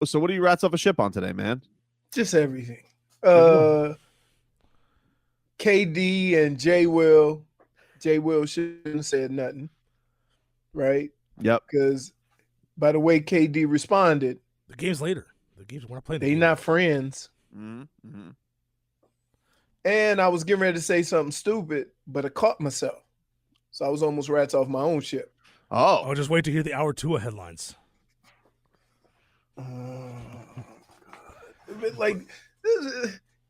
So what do you rats off a ship on today, man? Just everything. KD and J Will. J Will shouldn't have said nothing, right? Yep. Because by the way KD responded, the game's later. We're not playing. They not friends. Mm-hmm. And I was getting ready to say something stupid, but I caught myself. So I was almost rats off my own ship. Oh. I'll just wait to hear the Hour Tua headlines. Like,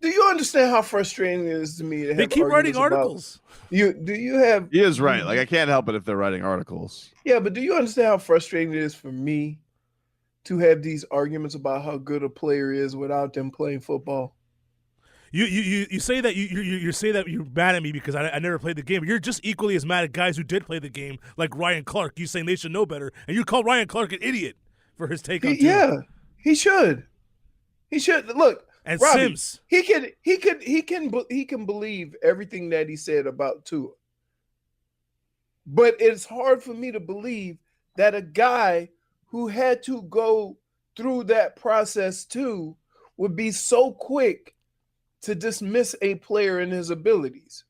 do you understand how frustrating it is to me to have They keep writing articles. Do you have... He is right. Like, I can't help it if they're writing articles. Yeah, but do you understand how frustrating it is for me to have these arguments about how good a player is without them playing football? You say that you say that you're mad at me because I never played the game. You're just equally as mad at guys who did play the game, like Ryan Clark. You saying they should know better, and you call Ryan Clark an idiot for his take on Tua. Yeah, he should. He should look. And Robbie, Sims, he can believe everything that he said about Tua, but it's hard for me to believe that a guy who had to go through that process too would be so quick to dismiss a player and his abilities.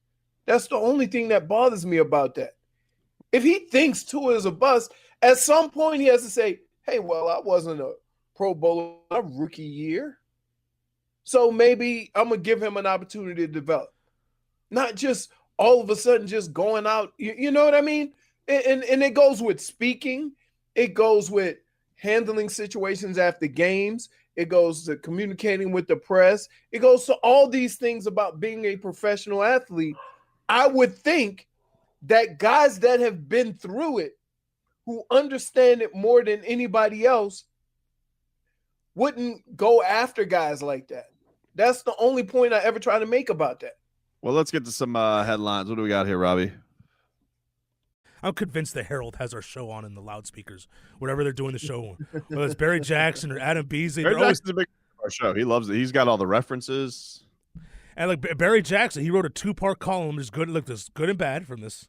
That's the only thing that bothers me about that. If he thinks Tua is a bust, at some point he has to say, hey, well, I wasn't a Pro Bowler my rookie year, so maybe I'm going to give him an opportunity to develop. Not just all of a sudden just going out, you know what I mean? And it goes with speaking. It goes with handling situations after games. It goes to communicating with the press. It goes to all these things about being a professional athlete. I would think that guys that have been through it, who understand it more than anybody else, wouldn't go after guys like that. That's the only point I ever try to make about that. Well, let's get to some headlines. What do we got here, Robbie? I'm convinced the Herald has our show on in the loudspeakers, whatever they're doing the show. Whether it's Barry Jackson or Adam Beasley. Barry Jackson's a big part of our show. He loves it. He's got all the references. And like Barry Jackson, he wrote a 2-part column. There's good and bad from this.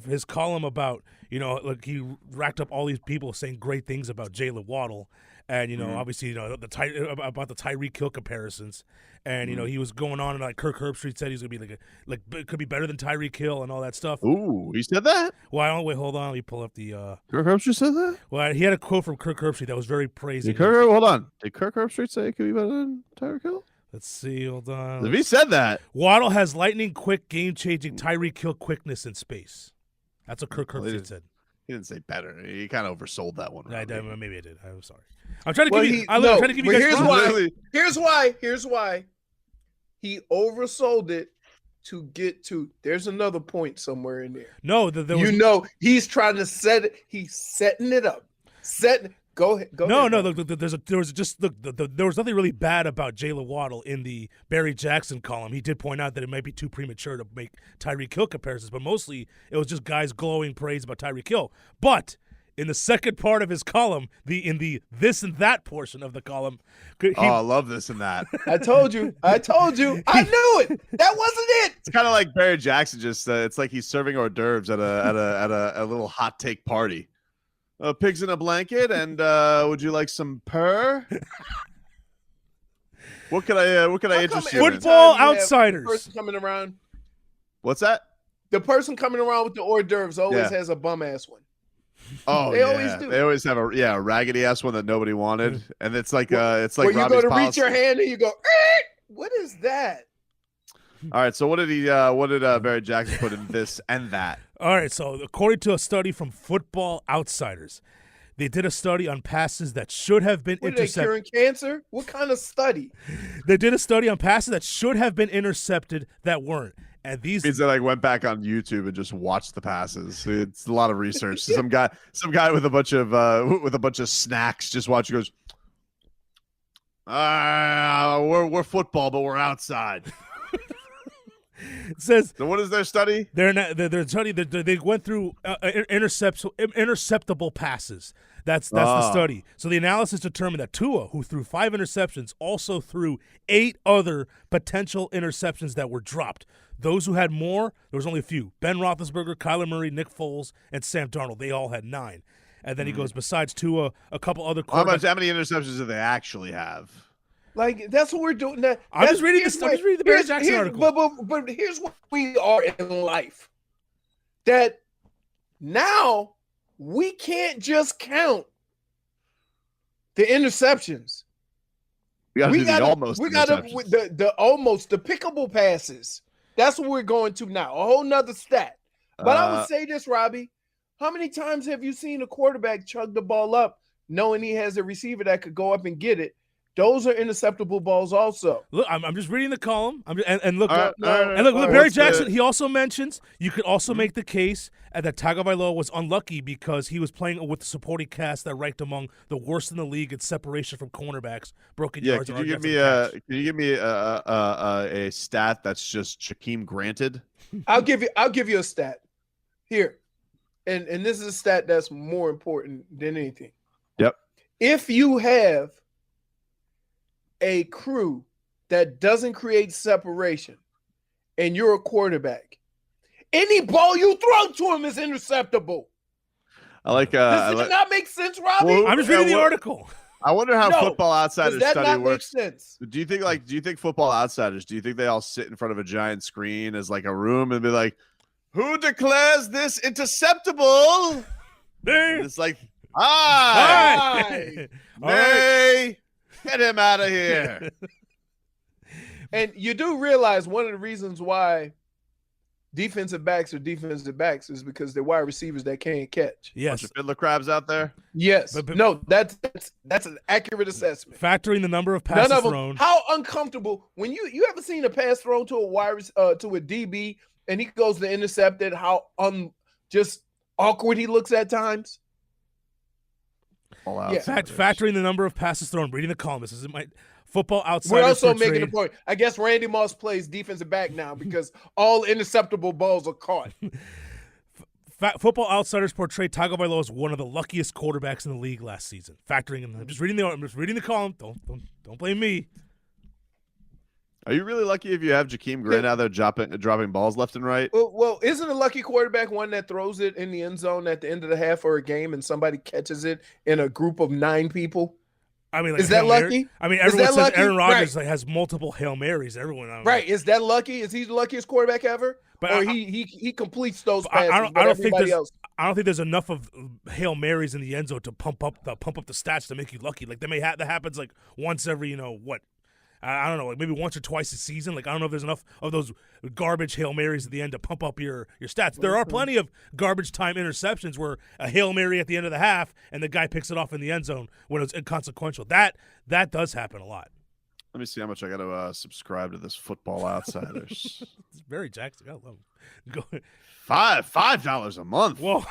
His column about, like he racked up all these people saying great things about Jaylen Waddle. And, obviously, about the Tyreek Hill comparisons. And, he was going on, and like Kirk Herbstreit said he's going to be like it could be better than Tyreek Hill and all that stuff. Ooh, he said that? Well, wait, hold on. Let me pull up the Kirk Herbstreit said that? Well, he had a quote from Kirk Herbstreit that was very praising. Hold on. Did Kirk Herbstreit say it could be better than Tyreek Hill? Let's see. Hold on. If he said that. Waddle has lightning-quick, game-changing Tyreek Hill quickness in space. That's what Kirk Herbstreit said. He didn't say better. He kind of oversold that one. Maybe I did. I'm sorry. I'm trying to give you. I'm trying to give you guys. Here's why. He oversold it to get to. There's another point somewhere in there. No, he's trying to set it. He's setting it up. Go ahead. No. Look, there was nothing really bad about Jaylen Waddle in the Barry Jackson column. He did point out that it might be too premature to make Tyreek Hill comparisons, but mostly it was just guys glowing praise about Tyreek Hill. But in the second part of his column, in the this and that portion of the column, I love this and that. I told you. I knew it. That wasn't it. It's kind of like Barry Jackson. Just it's like he's serving hors d'oeuvres at a little hot take party. Pigs in a blanket, and would you like some purr? What could I interest you in? Football outsiders. Person coming around. What's that? The person coming around with the hors d'oeuvres always has a bum ass one. Oh, they always do. They always have a raggedy ass one that nobody wanted, and it's like where you go to reach your hand and you go, what is that? All right, so what did Barry Jackson put in this and that? All right, so according to a study from Football Outsiders, they did a study on passes that should have been intercepted. Are they curing cancer? What kind of study? They did a study on passes that should have been intercepted that weren't. And these means that went back on YouTube and just watched the passes. It's a lot of research. Some guy with a bunch of snacks just watching goes, we're football, but we're outside. It says. So what is their study? Their study. They went through interceptable passes. That's the study. So the analysis determined that Tua, who threw 5 interceptions, also threw 8 other potential interceptions that were dropped. Those who had more, there was only a few. Ben Roethlisberger, Kyler Murray, Nick Foles, and Sam Darnold. They all had 9. And then he goes, besides Tua, a couple other How quarterbacks. many interceptions do they actually have? Like, that's what we're doing. I'm just reading the Barry Jackson article. But here's what we are in life. That now we can't just count the interceptions. We got the pickable passes. That's what we're going to now. A whole nother stat. But I would say this, Robbie. How many times have you seen a quarterback chug the ball up knowing he has a receiver that could go up and get it? Those are interceptable balls also. Look, I'm just reading the column. Look, look, Barry Jackson, he also mentions you could also make the case that Tagovailoa was unlucky because he was playing with the supporting cast that ranked among the worst in the league in separation from cornerbacks, broken yards. Can you give me a stat that's just Shaquem granted? I'll give you a stat here, and this is a stat that's more important than anything. Yep. If you have a crew that doesn't create separation and you're a quarterback, any ball you throw to him is interceptable. I like Does it not make sense, Robbie? Well, I'm just reading the article. I wonder how Football Outsiders does that study not works. make sense? Do you think Football Outsiders, do you think they all sit in front of a giant screen as like a room and be like, who declares this interceptable? And it's like, Aye. Nay. Get him out of here. And you do realize one of the reasons why defensive backs are defensive backs is because they're wide receivers that can't catch. Yes. Bunch of fiddler crabs out there. Yes. No, that's an accurate assessment. Factoring the number of passes thrown. How uncomfortable when you ever seen a pass thrown to a DB and he goes to intercept it, how just awkward he looks at times. Factoring the number of passes thrown. Reading the column. This is my Football Outsiders. We're also making a point. I guess Randy Moss plays defensive back now because all interceptable balls are caught. Football Outsiders portrayed Tagovailoa as one of the luckiest quarterbacks in the league last season. Factoring him. I'm just reading the column. Don't blame me. Are you really lucky if you have Jakeem Grant out there dropping balls left and right? Well, isn't a lucky quarterback one that throws it in the end zone at the end of the half or a game and somebody catches it in a group of 9 people? I mean, like, is that lucky? I mean, everyone says Aaron Rodgers has multiple Hail Marys. Everyone, right? Is that lucky? Is he the luckiest quarterback ever? Or he completes those passes? I don't think there's enough of Hail Marys in the end zone to pump up the stats to make you lucky. Like that happens like once every I don't know, like maybe once or twice a season. Like I don't know if there's enough of those garbage Hail Marys at the end to pump up your stats. There are plenty of garbage time interceptions where a Hail Mary at the end of the half and the guy picks it off in the end zone when it's inconsequential. That does happen a lot. Let me see how much I got to subscribe to this Football Outsiders. It's Barry Jackson. I love him. Go $5 a month. Whoa.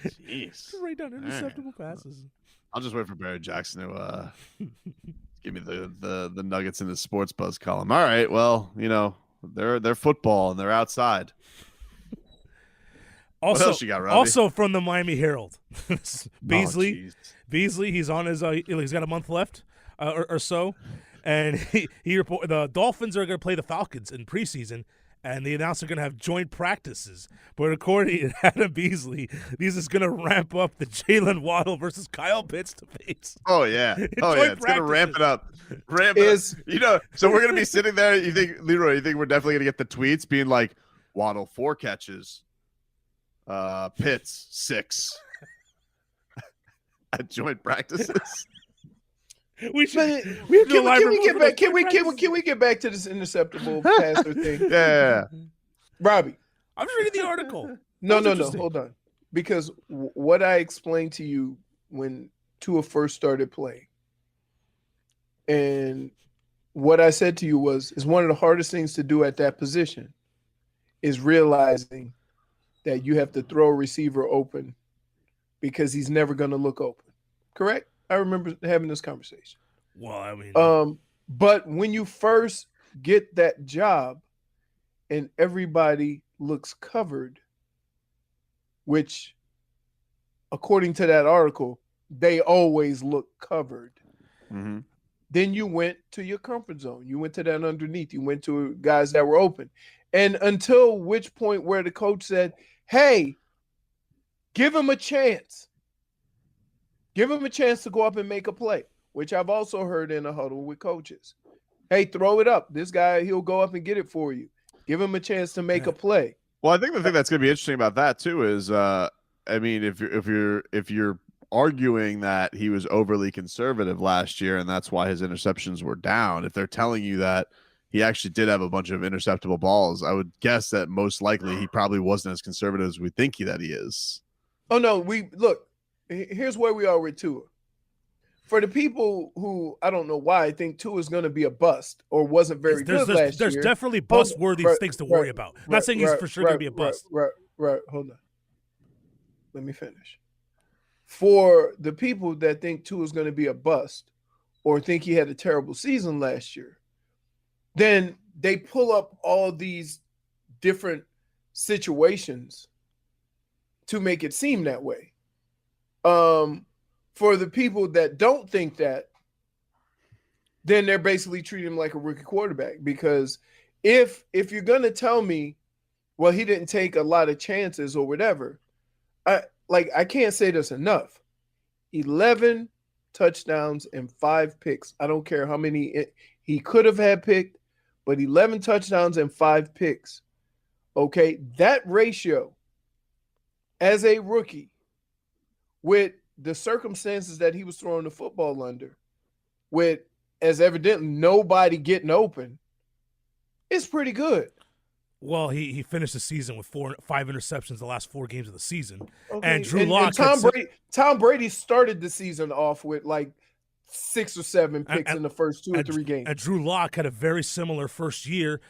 Jeez. Write down interceptable passes. I'll just wait for Barry Jackson to give me the nuggets in the sports buzz column. All right, well, they're football and they're outside. Also, what else you got, Robbie? Also from the Miami Herald, Beasley. Oh, Beasley, he's on his. He's got a month left or so, and he report the Dolphins are going to play the Falcons in preseason. And they announced they're going to have joint practices. But according to Adam Beasley, this is going to ramp up the Jalen Waddle versus Kyle Pitts debate. Oh, yeah. It's going to ramp it up. So we're going to be sitting there. Leroy, you think we're definitely going to get the tweets being like, Waddle 4 catches, Pitts 6 at joint practices? Can we get back to this interceptable passer thing? Yeah. Robbie. I'm just reading the article. No. Hold on. Because what I explained to you when Tua first started playing, and what I said to you is one of the hardest things to do at that position is realizing that you have to throw a receiver open because he's never going to look open. Correct? I remember having this conversation. Well, I mean, but when you first get that job and everybody looks covered, which according to that article, they always look covered. Mm-hmm. Then you went to your comfort zone. You went to that underneath. You went to guys that were open. And until which point where the coach said, hey, Give him a chance. Give him a chance to go up and make a play, which I've also heard in a huddle with coaches. Hey, throw it up. This guy, he'll go up and get it for you. Give him a chance to make a play. Well, I think the thing that's going to be interesting about that too is, I mean, if you're arguing that he was overly conservative last year and that's why his interceptions were down, if they're telling you that he actually did have a bunch of interceptable balls, I would guess that most likely he probably wasn't as conservative as we think that he is. Oh no, look. Here's where we are with Tua. For the people who I don't know why I think Tua is going to be a bust or wasn't very good last year. There's definitely bust-worthy things to worry about. Not saying he's for sure going to be a bust. Right. Hold on. Let me finish. For the people that think Tua is going to be a bust or think he had a terrible season last year, then they pull up all these different situations to make it seem that way. For the people that don't think that, then they're basically treating him like a rookie quarterback. Because if you're gonna tell me, well, he didn't take a lot of chances or whatever, I can't say this enough. 11 touchdowns and 5 picks. I don't care how many he could have had picked, but 11 touchdowns and 5 picks. Okay, that ratio as a rookie, with the circumstances that he was throwing the football under, with as evidently nobody getting open, it's pretty good. Well, he finished the season with 5 interceptions the last 4 games of the season. Okay. And Drew Lock. Tom Brady started the season off with like 6 or 7 picks in the first 2 or 3 games. And Drew Lock had a very similar first year,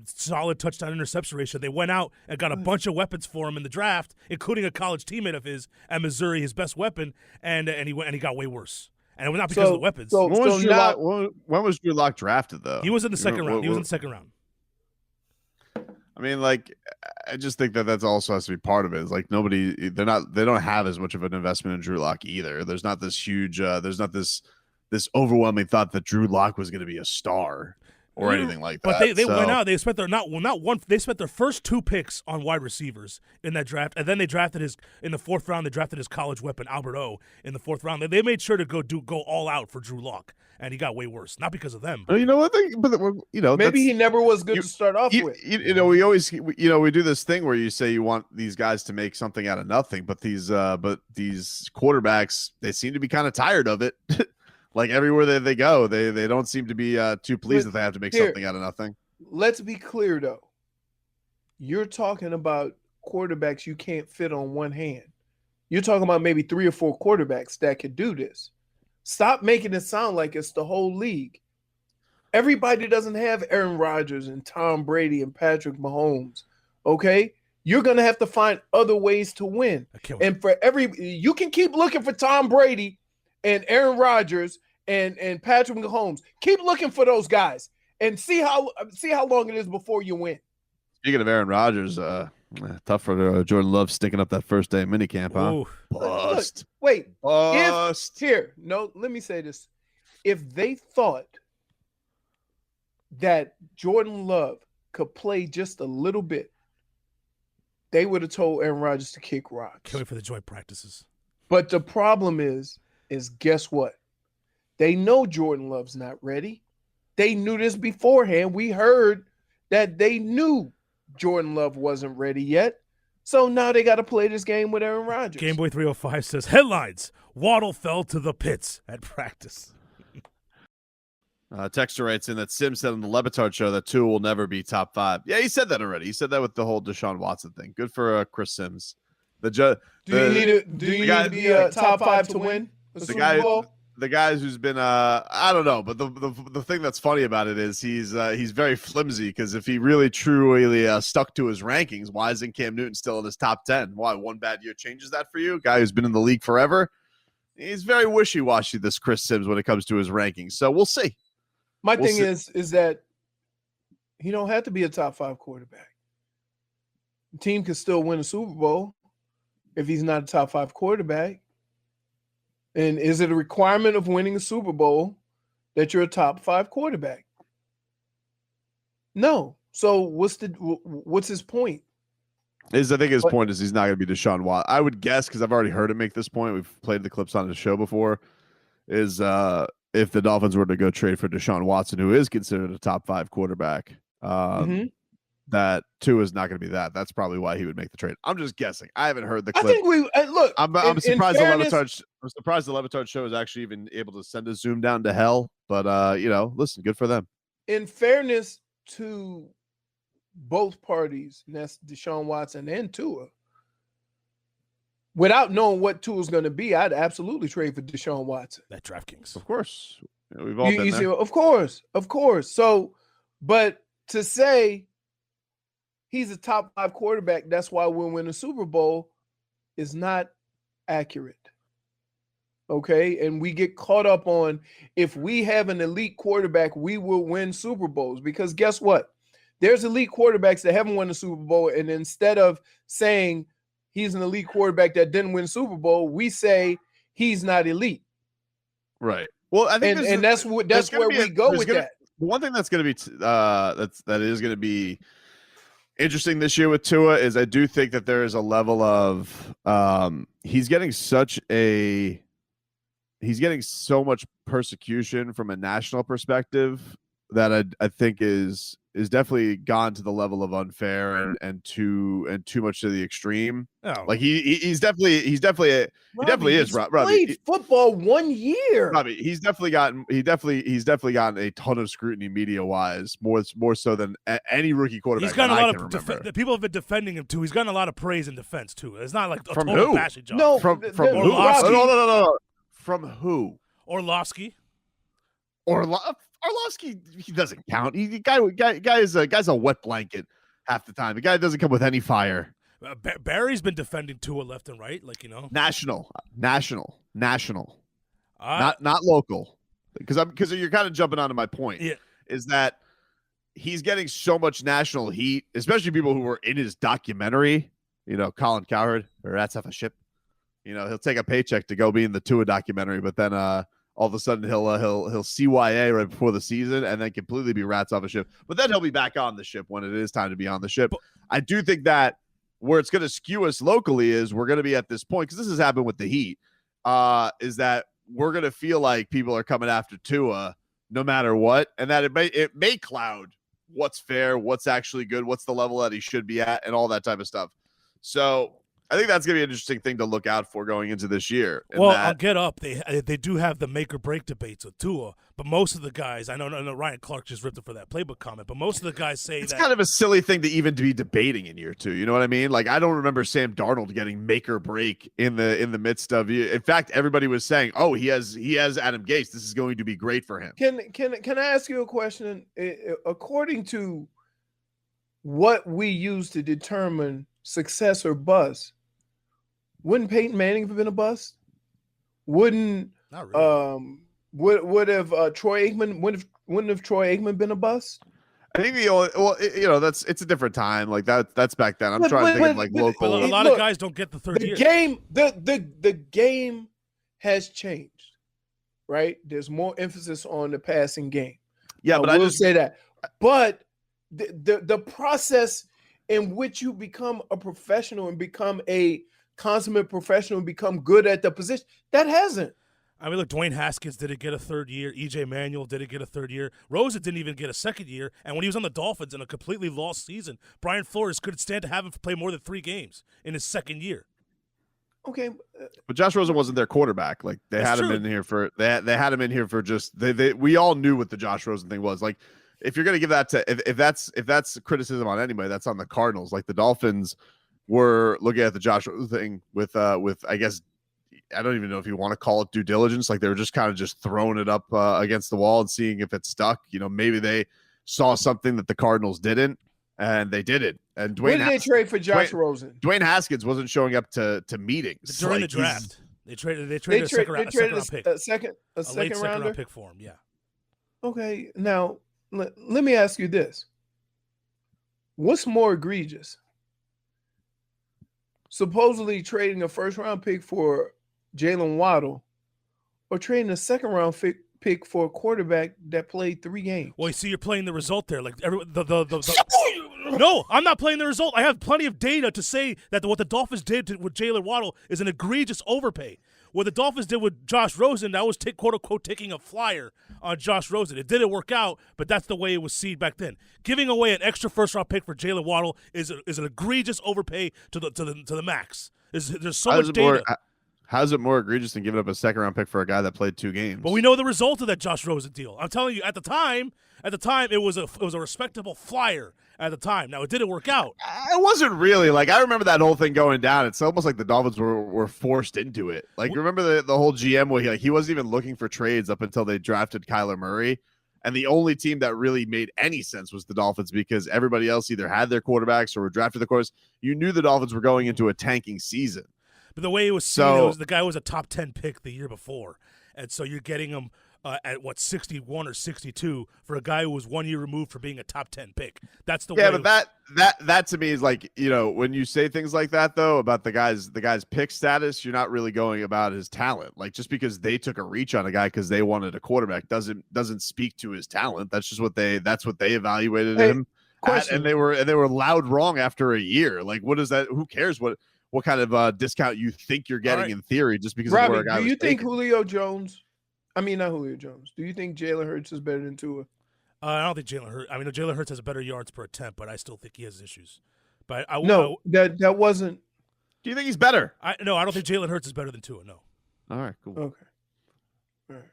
solid touchdown interception ratio. They went out and got a bunch of weapons for him in the draft, including a college teammate of his at Missouri, his best weapon, and he got way worse. And it was not because of the weapons. When was Drew Lock drafted, though? He was in the second round. He was in the second round. I mean, like, I just think that also has to be part of it. It's like they don't have as much of an investment in Drew Lock either. There's not this huge, this overwhelming thought that Drew Lock was going to be a star or anything like that. But they went out. They spent they spent their first 2 picks on wide receivers in that draft, and then they drafted in the 4th round. They drafted his college weapon Albert O in the 4th round. They made sure to go all out for Drew Lock. And he got way worse, not because of them. You know what? Maybe he never was good to start off with. We always, we do this thing where you say you want these guys to make something out of nothing, but these quarterbacks, they seem to be kind of tired of it. Like everywhere that they go, they don't seem to be too pleased that they have to make something out of nothing. Let's be clear, though. You're talking about quarterbacks you can't fit on one hand. You're talking about maybe 3 or 4 quarterbacks that could do this. Stop making it sound like it's the whole league. Everybody doesn't have Aaron Rodgers and Tom Brady and Patrick Mahomes, okay? You're going to have to find other ways to win. And you can keep looking for Tom Brady and Aaron Rodgers and Patrick Mahomes. Keep looking for those guys and see how long it is before you win. Speaking of Aaron Rodgers, tough for Jordan Love sticking up that first day of minicamp, huh? Ooh. Bust. Look, wait. Bust. Let me say this. If they thought that Jordan Love could play just a little bit, they would have told Aaron Rodgers to kick rocks. Can't wait for the joint practices. But the problem is guess what? They know Jordan Love's not ready. They knew this beforehand. We heard that they knew Jordan Love wasn't ready yet. So now they got to play this game with Aaron Rodgers. Gameboy 305 says, headlines, Waddle fell to the pits at practice. Texter writes in that Sims said on the Lebitard show that Tua will never be top 5. Yeah, he said that already. He said that with the whole Deshaun Watson thing. Good for Chris Sims. Do you need to be top 5 to win the Super Bowl? The guy who's been I don't know, but the thing that's funny about it is he's very flimsy, because if he really truly stuck to his rankings, why isn't Cam Newton still in his top 10? Why one bad year changes that for you? A guy who's been in the league forever. He's very wishy-washy, this Chris Sims, when it comes to his rankings. So we'll see. My thing is that he don't have to be a top 5 quarterback. The team can still win a Super Bowl if he's not a top 5 quarterback. And is it a requirement of winning a Super Bowl that you're a top 5 quarterback? No. So what's his point? I think his point is he's not going to be Deshaun Watson. I would guess, because I've already heard him make this point. We've played the clips on the show before. Is if the Dolphins were to go trade for Deshaun Watson, who is considered a top 5 quarterback, that Tua is not going to be that. That's probably why he would make the trade. I'm just guessing. I haven't heard the clip. I think we look. I'm surprised I'm surprised the Levitard show is actually even able to send a Zoom down to hell. But listen, good for them. In fairness to both parties, and that's Deshaun Watson and Tua, without knowing what Tua's going to be, I'd absolutely trade for Deshaun Watson. That DraftKings, of course. We've all been there. See, of course. So, but to say he's a top 5 quarterback, that's why we'll win a Super Bowl, is not accurate. Okay, and we get caught up on, if we have an elite quarterback, we will win Super Bowls, because guess what? There's elite quarterbacks that haven't won a Super Bowl, and instead of saying he's an elite quarterback that didn't win Super Bowl, we say he's not elite. Right. Well, I think that's where we go with that. One thing that's going to be that is going to be interesting this year with Tua is I do think that there is a level of he's getting so much persecution from a national perspective that I think is definitely gone to the level of unfair and too much to the extreme. Oh. Like he's definitely is. Played football 1 year. Robbie, he's definitely gotten a ton of scrutiny media wise, more so than any rookie quarterback. He's gotten a lot of people have been defending him too. He's gotten a lot of praise and defense too. It's not like a from total who? bashing job. No, from who? No. From who? Orlovsky. Orlovsky, he doesn't count. Guy's a wet blanket half the time. The guy doesn't come with any fire. Barry's been defending Tua left and right, national, not local. Because you're kind of jumping onto my point. Yeah, is that he's getting so much national heat, especially people who were in his documentary. Colin Cowherd, or Rats Off a Ship. He'll take a paycheck to go be in the Tua documentary, but then all of a sudden he'll CYA right before the season and then completely be rats off a ship. But then he'll be back on the ship when it is time to be on the ship. I do think that where it's going to skew us locally is we're going to be at this point, because this has happened with the Heat, is that we're going to feel like people are coming after Tua no matter what, and that it may cloud what's fair, what's actually good, what's the level that he should be at, and all that type of stuff. So I think that's going to be an interesting thing to look out for going into this year. Well, I'll get up. They do have the make or break debates with Tua, but most of the guys, I know Ryan Clark just ripped it for that playbook comment, but most of the guys say it's kind of a silly thing to even be debating in year 2. You know what I mean? Like, I don't remember Sam Darnold getting make or break in the midst of you. In fact, everybody was saying, "Oh, he has Adam Gase. This is going to be great for him." Can I ask you a question? According to what we use to determine success or bust, wouldn't Peyton Manning have been a bust? Wouldn't Not really. Would have Troy Aikman wouldn't have Troy Aikman been a bust? I think it's a different time. Like that's back then. I'm trying to think of local. A lot of guys don't get the third year. The game has changed, right? There's more emphasis on the passing game. Yeah, but I will say that. But the process in which you become a professional and become a consummate professional and become good at the position, that hasn't. I mean, look, Dwayne Haskins didn't get a third year. E.J. Manuel didn't get a third year. Rosen didn't even get a second year. And when he was on the Dolphins in a completely lost season, Brian Flores couldn't stand to have him play more than 3 games in his second year. Okay, but Josh Rosen wasn't their quarterback. Like they had him in here for they had him in here for just we all knew what the Josh Rosen thing was. Like, if you're gonna give that to if that's criticism on anybody, that's on the Cardinals. Like the Dolphins were looking at the Josh Rosen thing with I guess, I don't even know if you want to call it due diligence. Like they were just kind of just throwing it up against the wall and seeing if it stuck. Maybe they saw something that the Cardinals didn't, and they did it. And when did they trade for Josh Rosen? Dwayne Haskins wasn't showing up to meetings during the draft. They traded a second round pick. A second round pick for him. Yeah. Okay, now let me ask you this: what's more egregious? Supposedly trading a first round pick for Jalen Waddle, or trading a second round pick for a quarterback that played 3 games? Well, you see, you're playing the result there. Like No, I'm not playing the result. I have plenty of data to say that what the Dolphins did with Jalen Waddle is an egregious overpay. What the Dolphins did with Josh Rosen, that was quote-unquote taking a flyer on Josh Rosen. It didn't work out, but that's the way it was seen back then. Giving away an extra first-round pick for Jalen Waddle is an egregious overpay to the max. There's so much data. How's it more egregious than giving up a second-round pick for a guy that played 2 games? But we know the result of that Josh Rosen deal. I'm telling you, at the time, it was a respectable flyer at the time. Now, it didn't work out. It wasn't really. Like, I remember that whole thing going down. It's almost like the Dolphins were forced into it. Like, remember the whole GM where he wasn't even looking for trades up until they drafted Kyler Murray. And the only team that really made any sense was the Dolphins because everybody else either had their quarterbacks or were drafted the quarterbacks. You knew the Dolphins were going into a tanking season. But the way it was seen, the guy was a top 10 pick the year before. And so you're getting him at, 61 or 62 for a guy who was 1 year removed from being a top 10 pick. That's the way. Yeah, but that to me is like, when you say things like that, though, about the guy's pick status, you're not really going about his talent. Like, just because they took a reach on a guy because they wanted a quarterback doesn't speak to his talent. That's just what they evaluated him at, and they were loud wrong after a year. Like, what is that? Who cares what kind of discount you think you're getting in theory just because Robbie, of where a guy do you was think taken? Julio Jones? I mean, not Julio Jones. Do you think Jalen Hurts is better than Tua? I don't think Jalen Hurts. I mean, Jalen Hurts has a better yards per attempt, but I still think he has issues. But that wasn't. Do you think he's better? I don't think Jalen Hurts is better than Tua. No. All right, cool. Okay. All right.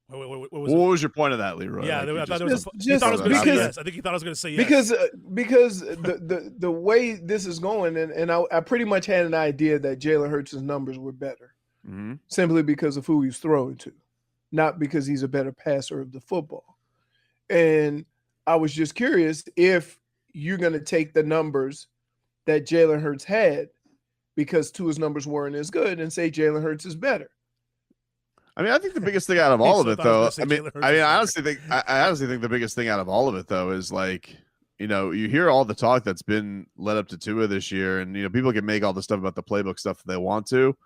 What was your point of that, Leroy? Yeah, like, I thought he thought I was going to say yes. I think he thought I was going to say yes. Because the way this is going, and I pretty much had an idea that Jalen Hurts' numbers were better, simply because of who he's throwing to, not because he's a better passer of the football. And I was just curious if you're going to take the numbers that Jalen Hurts had, because Tua's numbers weren't as good, and say Jalen Hurts is better. I mean, I think the biggest thing out of all of it, though, I honestly think the biggest thing out of all of it, though, is like, you hear all the talk that's been led up to Tua this year, and people can make all the stuff about the playbook stuff that they want to,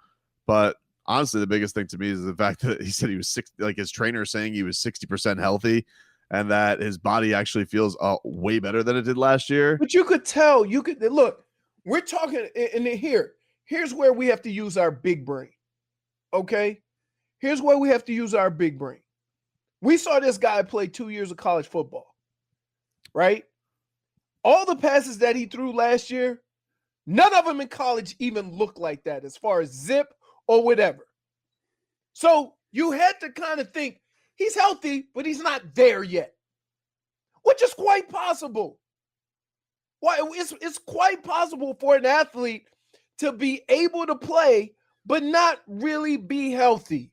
but honestly, the biggest thing to me is the fact that he said he was his trainer saying he was 60% healthy, and that his body actually feels way better than it did last year. But you could tell. Look. We're talking, and here's where we have to use our big brain. Okay. Here's where we have to use our big brain. We saw this guy play 2 years of college football, right? All the passes that he threw last year, none of them in college even looked like that as far as zip or whatever. So you had to kind of think he's healthy, but he's not there yet, which is quite possible. Why? It's quite possible for an athlete to be able to play, but not really be healthy.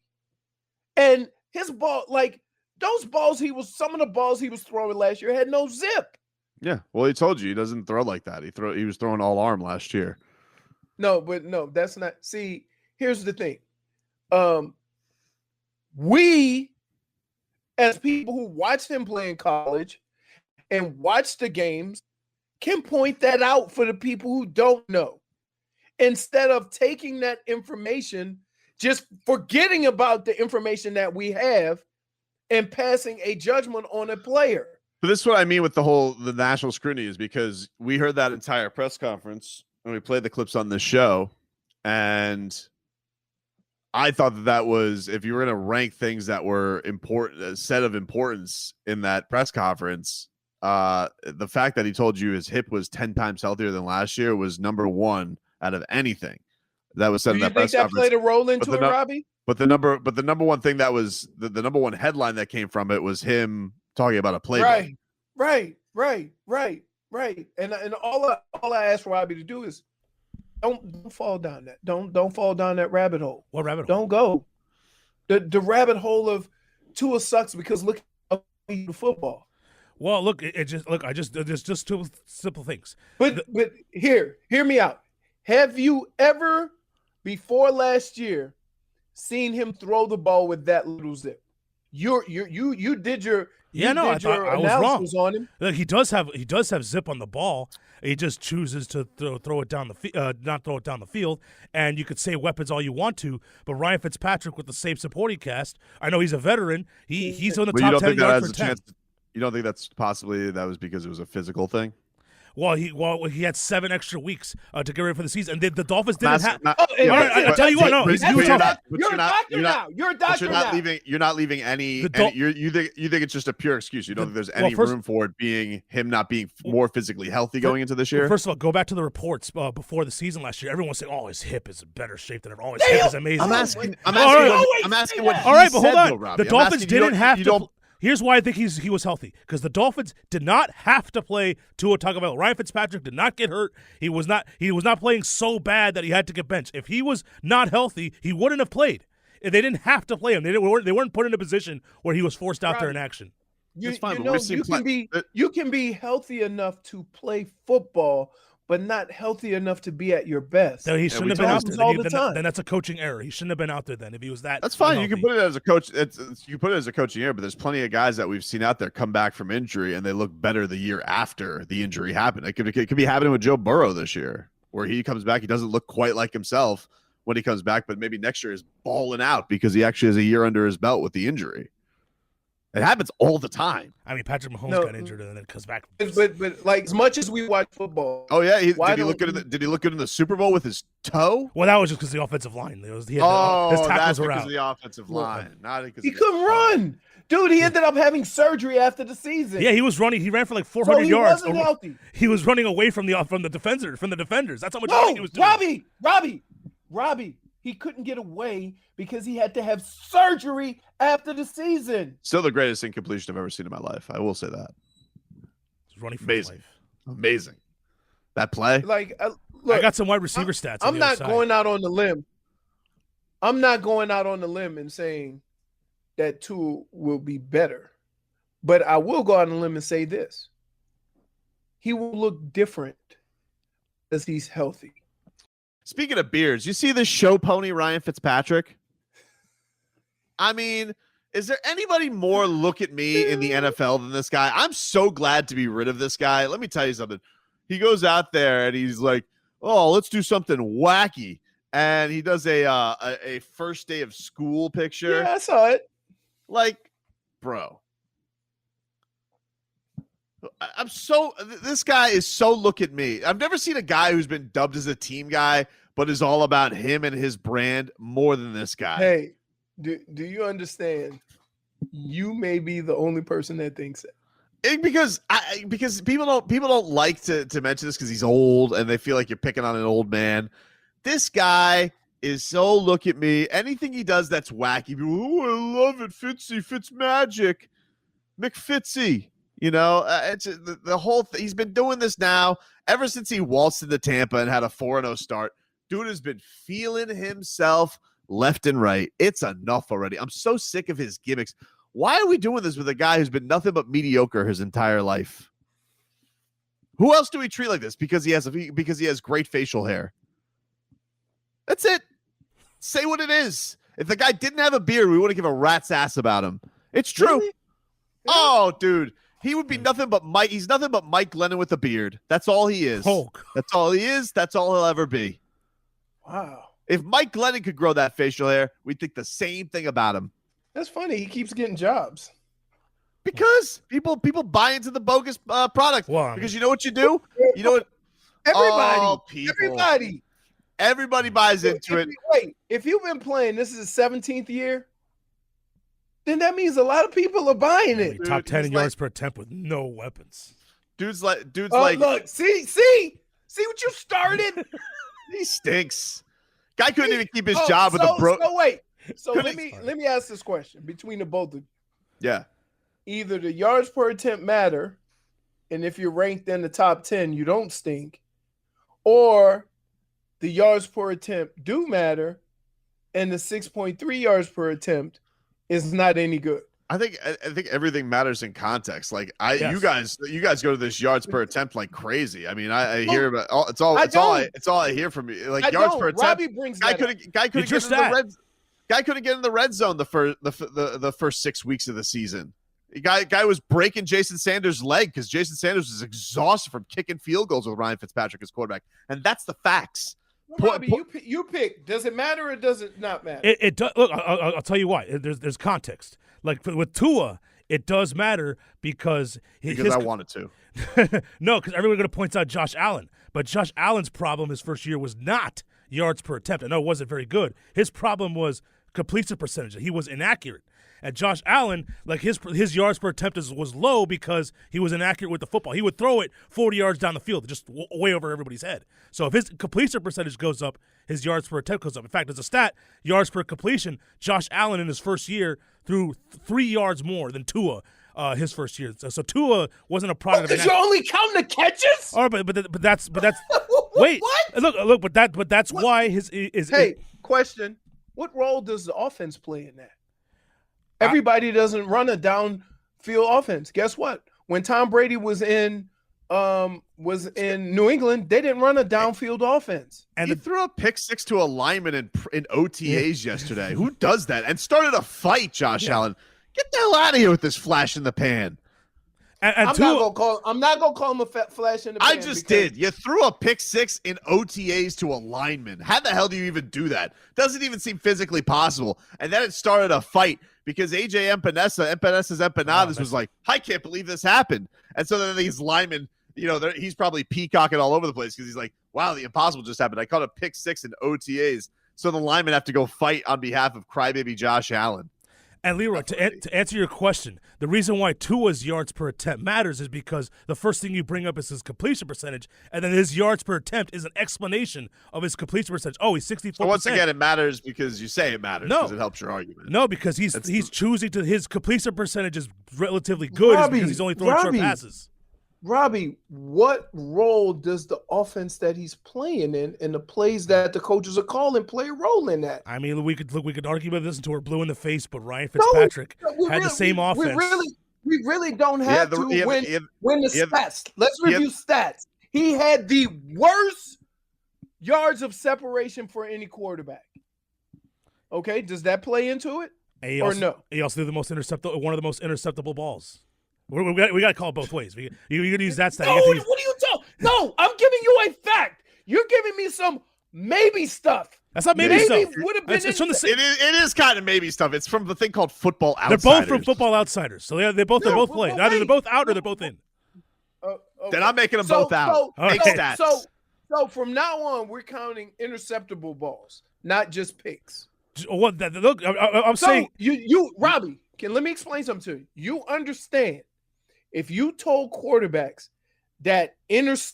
And his ball, like those balls some of the balls he was throwing last year had no zip. Yeah. Well, he told you he doesn't throw like that. He was throwing all arm last year. No, that's not. See, here's the thing. We, as people who watched him play in college and watch the games, can point that out for the people who don't know. Instead of taking that information, just forgetting about the information that we have and passing a judgment on a player. But this is what I mean with the national scrutiny, is because we heard that entire press conference and we played the clips on this show, and I thought that was, if you were going to rank things that were important, a set of importance in that press conference, the fact that he told you his hip was 10 times healthier than last year was number one out of anything that was said in that press conference. Do you think that played a role into it, Robbie? But the number one thing that was the number one headline that came from it was him talking about a playbook. Right. And all I ask Robbie to do is don't fall down that. Don't fall down that rabbit hole. What rabbit hole? Don't go. The rabbit hole of Tua sucks because look at the football. Well, look, there's just two simple things. But hear me out. Have you ever, before last year, seen him throw the ball with that little zip? You did your I thought I was wrong on him. Look, he does have zip on the ball. He just chooses to throw it down not throw it down the field. And you could say weapons all you want to, but Ryan Fitzpatrick with the same supporting cast, I know he's a veteran. He's on the top 10 yards per 10. You don't think that was because it was a physical thing? while he had 7 extra weeks to get ready for the season. And the Dolphins didn't have. I'll tell you what. No, you're a doctor now. You're a doctor now. You're not leaving any. You think it's just a pure excuse. You don't think there's any room for it being him not being more physically healthy going into this year. First of all, go back to the reports before the season last year. Everyone was saying, "Oh, his hip is in better shape than ever. Oh, his hip is amazing." I'm asking what all right, but hold on. Robbie. The Dolphins didn't have to. Here's why I think he was healthy, because the Dolphins did not have to play Tua Tagovailoa. Ryan Fitzpatrick did not get hurt. He was not playing so bad that he had to get benched. If he was not healthy, he wouldn't have played. They didn't have to play him. They weren't put in a position where he was forced out there in action. You can be healthy enough to play football, but not healthy enough to be at your best. He shouldn't have been out there. Then that's a coaching error. He shouldn't have been out there then if he was that. That's fine. Unhealthy. You can put it as a coach. You can put it as a coaching error, but there's plenty of guys that we've seen out there come back from injury and they look better the year after the injury happened. It could be happening with Joe Burrow this year, where he comes back. He doesn't look quite like himself when he comes back, but maybe next year is balling out because he actually has a year under his belt with the injury. It happens all the time. I mean, Patrick Mahomes got injured and then comes back. But like, as much as we watch football. Oh yeah, did he look good in the Super Bowl with his toe? Well, that was just because of the offensive line. His tackles that's were because out. of the offensive line. Not because he couldn't run. Dude, he ended up having surgery after the season. Yeah, he was running. He ran for like 400 yards. Wasn't healthy. He was running away from the defenders. That's how much running he was doing. Robbie. He couldn't get away because he had to have surgery after the season. Still the greatest incompletion I've ever seen in my life. I will say that. He's running for amazing, life. Amazing. That play. Like, look, I got some wide receiver stats. I'm not going out on the limb. I'm not going out on the limb and saying that Tua will be better, but I will go out on the limb and say this: he will look different as he's healthy. Speaking of beards, you see this show pony Ryan Fitzpatrick? I mean, is there anybody more look at me in the NFL than this guy? I'm so glad to be rid of this guy. Let me tell you something. He goes out there and he's like, "Oh, let's do something wacky." And he does a first day of school picture. Yeah, I saw it. Like, bro. This guy is so look at me. I've never seen a guy who's been dubbed as a team guy, but is all about him and his brand more than this guy. Hey, do you understand? You may be the only person that thinks it. Because people don't like to mention this because he's old and they feel like you're picking on an old man. This guy is so look at me. Anything he does that's wacky. Oh, I love it. Fitz magic. McFitzy. You know, it's the whole thing. He's been doing this now ever since he waltzed into Tampa and had a 4-0 start. Dude has been feeling himself left and right. It's enough already. I'm so sick of his gimmicks. Why are we doing this with a guy who's been nothing but mediocre his entire life? Who else do we treat like this? Because he has great facial hair. That's it. Say what it is. If the guy didn't have a beard, we wouldn't give a rat's ass about him. It's true. Really? Oh, dude. He would be nothing but Mike. He's nothing but Mike Glennon with a beard. That's all he is. That's all he is. That's all he'll ever be. Wow. If Mike Glennon could grow that facial hair, we'd think the same thing about him. That's funny. He keeps getting jobs. Because people buy into the bogus product. Well, because you know what you do? You know what? Everybody buys into it. Wait, if you've been playing, this is the 17th year, then that means a lot of people are buying it. Dude, top 10 yards per attempt with no weapons. Dude's like, look, see what you started? He stinks. Guy couldn't even keep his job with a bro. So wait. So let me ask this question between the both of you. Yeah. Either the yards per attempt matter, and if you're ranked in the top 10, you don't stink, or the yards per attempt do matter, and the 6.3 yards per attempt is not any good. I think everything matters in context. Like you guys go to this yards per attempt like crazy. I mean, I hear about it's all I hear from you. Like yards per attempt. Robbie brings guy couldn't get in the red zone the first 6 weeks of the season. Guy was breaking Jason Sanders' leg because Jason Sanders was exhausted from kicking field goals with Ryan Fitzpatrick as quarterback, and that's the facts. Robbie, you pick. Does it matter or does it not matter? It does. Look, I'll tell you why. There's context. Like with Tua, it does matter because I wanted to. No, because everyone's going to point out Josh Allen. But Josh Allen's problem his first year was not yards per attempt. I know it wasn't very good. His problem was completion percentage. He was inaccurate. And Josh Allen, like his yards per attempt was low because he was inaccurate with the football. He would throw it 40 yards down the field, just way over everybody's head. So if his completion percentage goes up, his yards per attempt goes up. In fact, as a stat, yards per completion, Josh Allen in his first year threw 3 yards more than Tua his first year. So Tua wasn't a product. Because you're only counting the catches. All right, but that's wait. What? Look, but that's what? Why his is. Hey, question: what role does the offense play in that? Everybody doesn't run a downfield offense. Guess what? When Tom Brady was in New England, they didn't run a downfield offense. And he threw a pick six to a lineman in OTAs yesterday. Who does that? And started a fight, Josh Allen. Get the hell out of here with this flash in the pan. I'm not gonna call him a flash in the pan. I just did. You threw a pick six in OTAs to a lineman. How the hell do you even do that? Doesn't even seem physically possible. And then it started a fight because AJ Empanadas was like, I can't believe this happened. And so then these linemen, he's probably peacocking all over the place because he's like, wow, the impossible just happened. I caught a pick six in OTAs. So the linemen have to go fight on behalf of crybaby Josh Allen. And Leroy, to answer your question, the reason why Tua's yards per attempt matters is because the first thing you bring up is his completion percentage, and then his yards per attempt is an explanation of his completion percentage. Oh, he's 64%. So once again, it matters because you say it matters because it helps your argument. No, because he's choosing to his completion percentage is relatively good because he's only throwing short passes. Robbie, what role does the offense that he's playing in the plays that the coaches are calling play a role in that? I mean, we could argue about this until we're blue in the face, but Ryan Fitzpatrick had the same offense. We really don't have to win the stats. Let's review stats. He had the worst yards of separation for any quarterback. Okay, does that play into it or no? He also did one of the most interceptable balls. We got to call it both ways. You're going to use that stat. No, what are you talking? No, I'm giving you a fact. You're giving me some maybe stuff. That's not maybe stuff. Would have been it is kind of maybe stuff. It's from the thing called Football Outsiders. They're both from Football Outsiders. So they both play. Either they're both out or they're both in. Okay. Then I'm making them both out. Stats. So from now on, we're counting interceptable balls, not just picks. What? Look, I'm saying you Robbie. Let me explain something to you. You understand? If you told quarterbacks that interceptable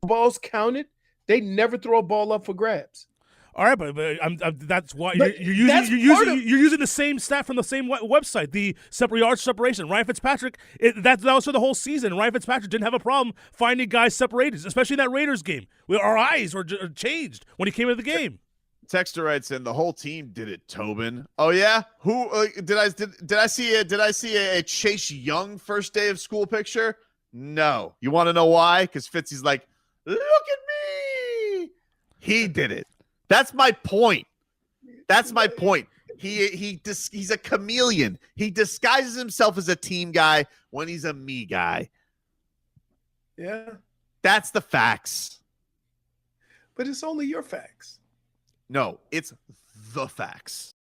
balls counted, they never throw a ball up for grabs. All right, but that's why you're using the same stat from the same website, the yard separation. Ryan Fitzpatrick, that was for the whole season. Ryan Fitzpatrick didn't have a problem finding guys separated, especially in that Raiders game. Our eyes were changed when he came into the game. Texter writes in, the whole team did it, Tobin. Oh yeah, who did I see a Chase Young first day of school picture? No. You want to know why? Because Fitzy's like, look at me. He did it. That's my point. He's a chameleon. He disguises himself as a team guy when he's a me guy. Yeah, that's the facts. But it's only your facts. No, it's the facts.